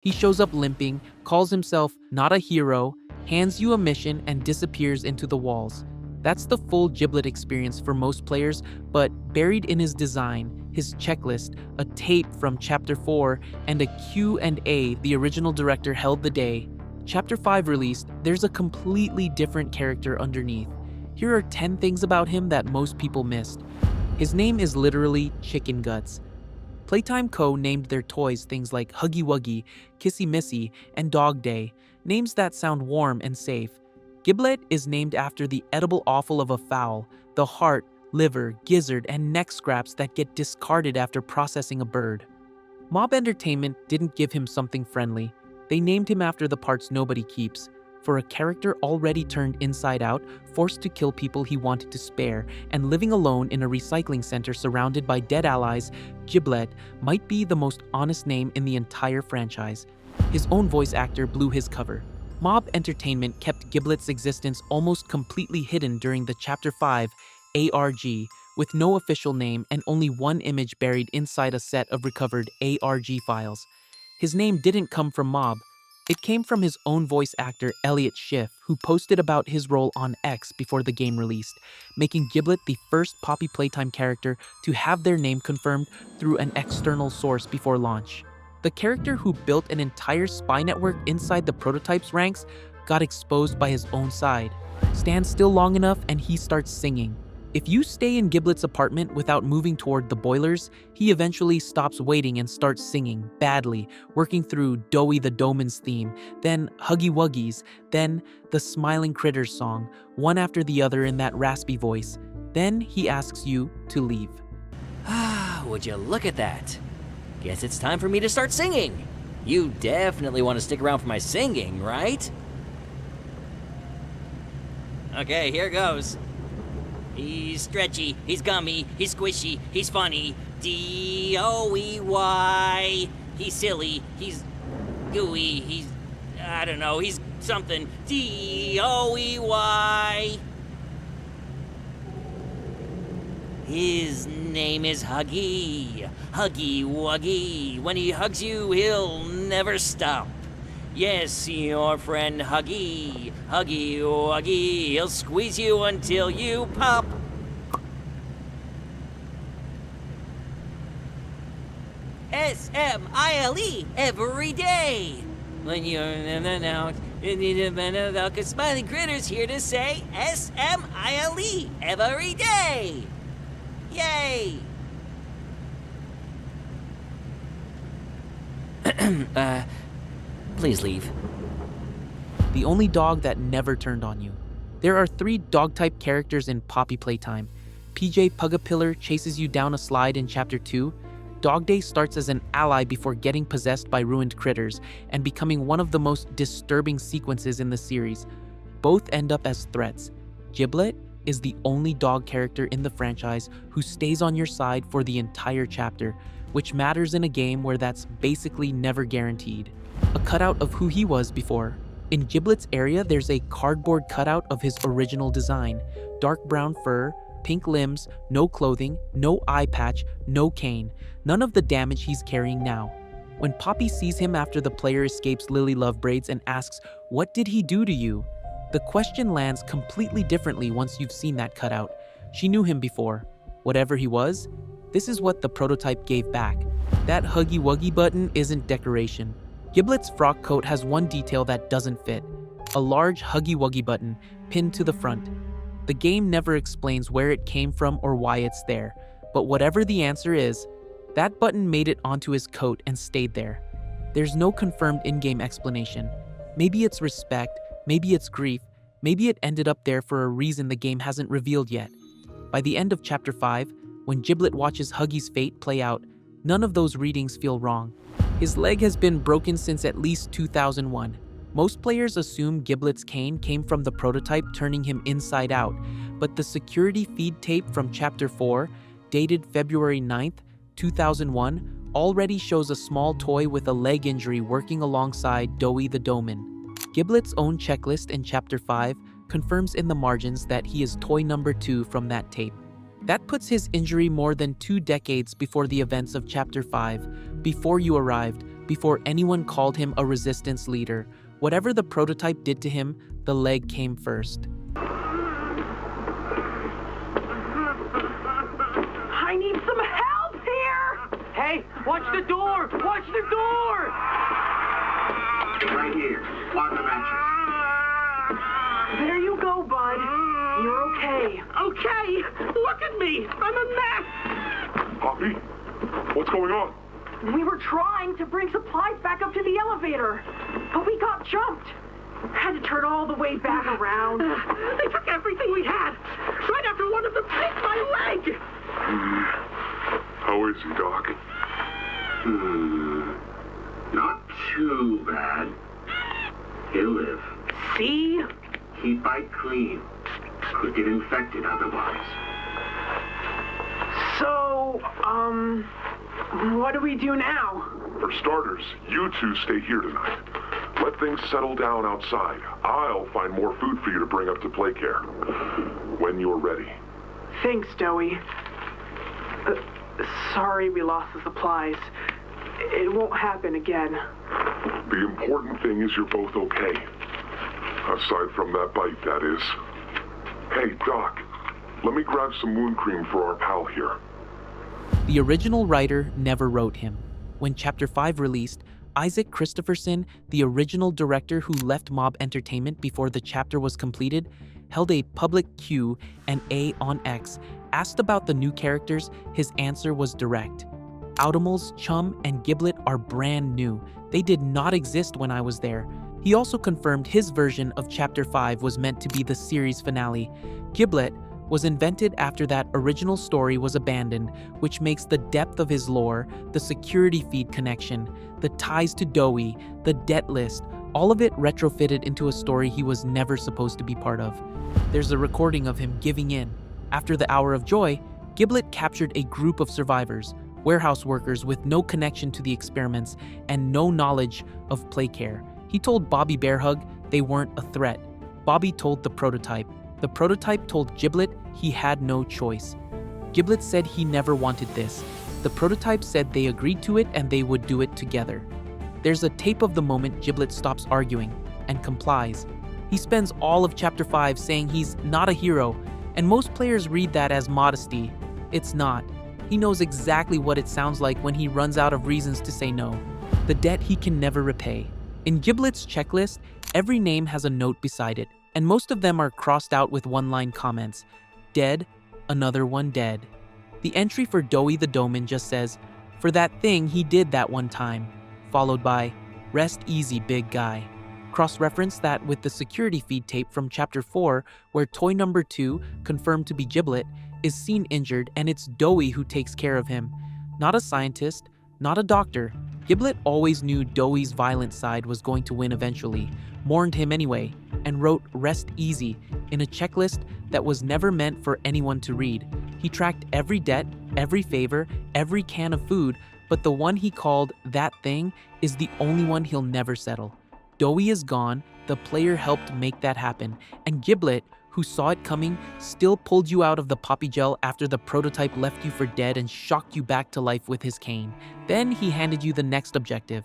He shows up limping, calls himself not a hero, hands you a mission, and disappears into the walls. That's the full Giblet experience for most players, but buried in his design, his checklist, a tape from Chapter 4, and a Q&A the original director held the day. Chapter 5 released, there's a completely different character underneath. Here are 10 things about him that most people missed. His name is literally Chicken Guts. Playtime Co. named their toys things like Huggy Wuggy, Kissy Missy, and Dog Day, names that sound warm and safe. Giblet is named after the edible offal of a fowl, the heart, liver, gizzard, and neck scraps that get discarded after processing a bird. Mob Entertainment didn't give him something friendly. They named him after the parts nobody keeps. For a character already turned inside out, forced to kill people he wanted to spare, and living alone in a recycling center surrounded by dead allies, Giblet might be the most honest name in the entire franchise. His own voice actor blew his cover. Mob Entertainment kept Giblet's existence almost completely hidden during the Chapter 5 ARG, with no official name and only one image buried inside a set of recovered ARG files. His name didn't come from Mob. It came from his own voice actor Elliot Schiff, who posted about his role on X before the game released, making Giblet the first Poppy Playtime character to have their name confirmed through an external source before launch. The character who built an entire spy network inside the prototype's ranks got exposed by his own side. Stand still long enough and he starts singing. If you stay in Giblet's apartment without moving toward the boilers, he eventually stops waiting and starts singing, badly, working through Doughy the Doman's theme, then Huggy Wuggy's, then the Smiling Critters song, one after the other in that raspy voice. Then he asks you to leave. Would you look at that? Guess it's time for me to start singing. You definitely want to stick around for my singing, right? Okay, here goes. He's stretchy, he's gummy, he's squishy, he's funny. D-O-E-Y. He's silly, he's gooey, he's... I don't know, he's something. D-O-E-Y. His name is Huggy. Huggy Wuggy. When he hugs you, he'll never stop. Yes, your friend Huggy. Huggy Wuggy. He'll squeeze you until you pop. S-M-I-L-E every day. When you're out, you need a man out, 'cause Smiling Critters here to say S-M-I-L-E every day. Yay! Please leave. The only dog that never turned on you. There are 3 dog-type characters in Poppy Playtime. PJ Pugapillar chases you down a slide in Chapter 2. Dog Day starts as an ally before getting possessed by ruined critters and becoming one of the most disturbing sequences in the series. Both end up as threats. Giblet is the only dog character in the franchise who stays on your side for the entire chapter, which matters in a game where that's basically never guaranteed. A cutout of who he was before. In Giblet's area, there's a cardboard cutout of his original design. Dark brown fur, pink limbs, no clothing, no eye patch, no cane. None of the damage he's carrying now. When Poppy sees him after the player escapes Lily Lovebraids and asks, "What did he do to you?" the question lands completely differently once you've seen that cutout. She knew him before. Whatever he was, this is what the prototype gave back. That Huggy Wuggy button isn't decoration. Giblet's frock coat has one detail that doesn't fit. A large Huggy Wuggy button pinned to the front. The game never explains where it came from or why it's there, but whatever the answer is, that button made it onto his coat and stayed there. There's no confirmed in-game explanation. Maybe it's respect, maybe it's grief, maybe it ended up there for a reason the game hasn't revealed yet. By the end of Chapter 5, when Giblet watches Huggy's fate play out, none of those readings feel wrong. His leg has been broken since at least 2001. Most players assume Giblet's cane came from the prototype turning him inside out, but the security feed tape from Chapter 4, dated February 9th, 2001, already shows a small toy with a leg injury working alongside Doughy the Doman. Giblet's own checklist in Chapter 5 confirms in the margins that he is toy number 2 from that tape. That puts his injury more than 2 decades before the events of Chapter 5, before you arrived, before anyone called him a resistance leader. Whatever the prototype did to him, the leg came first. I need some help here! Hey, watch the door! Watch the door! Right here. On the mattress. There you go, bud. You're okay. Okay! Look at me! I'm a mess! Poppy? What's going on? We were trying to bring supplies back up to the elevator, but we got jumped. Had to turn all the way back around. They took everything we had! Right after one of them bit my leg! How is he, Doc? Not too bad. He'll live. See? He'd bite clean. Could get infected otherwise. So, what do we do now? For starters, you two stay here tonight. Let things settle down outside. I'll find more food for you to bring up to play care. When you're ready. Thanks, Dowie. Sorry we lost the supplies. It won't happen again. The important thing is you're both okay. Aside from that bite, that is. Hey, Doc, let me grab some wound cream for our pal here. The original writer never wrote him. When Chapter 5 released, Isaac Christopherson, the original director who left Mob Entertainment before the chapter was completed, held a public Q&A on X. Asked about the new characters, his answer was direct. Automals, Chum, and Giblet are brand new. They did not exist when I was there. He also confirmed his version of Chapter 5 was meant to be the series finale. Giblet was invented after that original story was abandoned, which makes the depth of his lore, the security feed connection, the ties to Dowie, the debt list, all of it retrofitted into a story he was never supposed to be part of. There's a recording of him giving in. After the Hour of Joy, Giblet captured a group of survivors, warehouse workers with no connection to the experiments and no knowledge of Playcare. He told Bobby Bearhug they weren't a threat. Bobby told the prototype. The prototype told Giblet he had no choice. Giblet said he never wanted this. The prototype said they agreed to it and they would do it together. There's a tape of the moment Giblet stops arguing and complies. He spends all of Chapter 5 saying he's not a hero, and most players read that as modesty. It's not. He knows exactly what it sounds like when he runs out of reasons to say no. The debt he can never repay. In Giblet's checklist, every name has a note beside it, and most of them are crossed out with one-line comments. Dead, another one dead. The entry for Dowie the Doman just says, for that thing he did that one time, followed by, rest easy big guy. Cross-reference that with the security feed tape from Chapter 4, where toy number 2, confirmed to be Giblet, is seen injured and it's Dowie who takes care of him. Not a scientist, not a doctor. Giblet always knew Dowie's violent side was going to win eventually, mourned him anyway, and wrote rest easy in a checklist that was never meant for anyone to read. He tracked every debt, every favor, every can of food, but the one he called that thing is the only one he'll never settle. Dowie is gone, the player helped make that happen, and Giblet, who saw it coming, still pulled you out of the poppy gel after the prototype left you for dead and shocked you back to life with his cane. Then he handed you the next objective,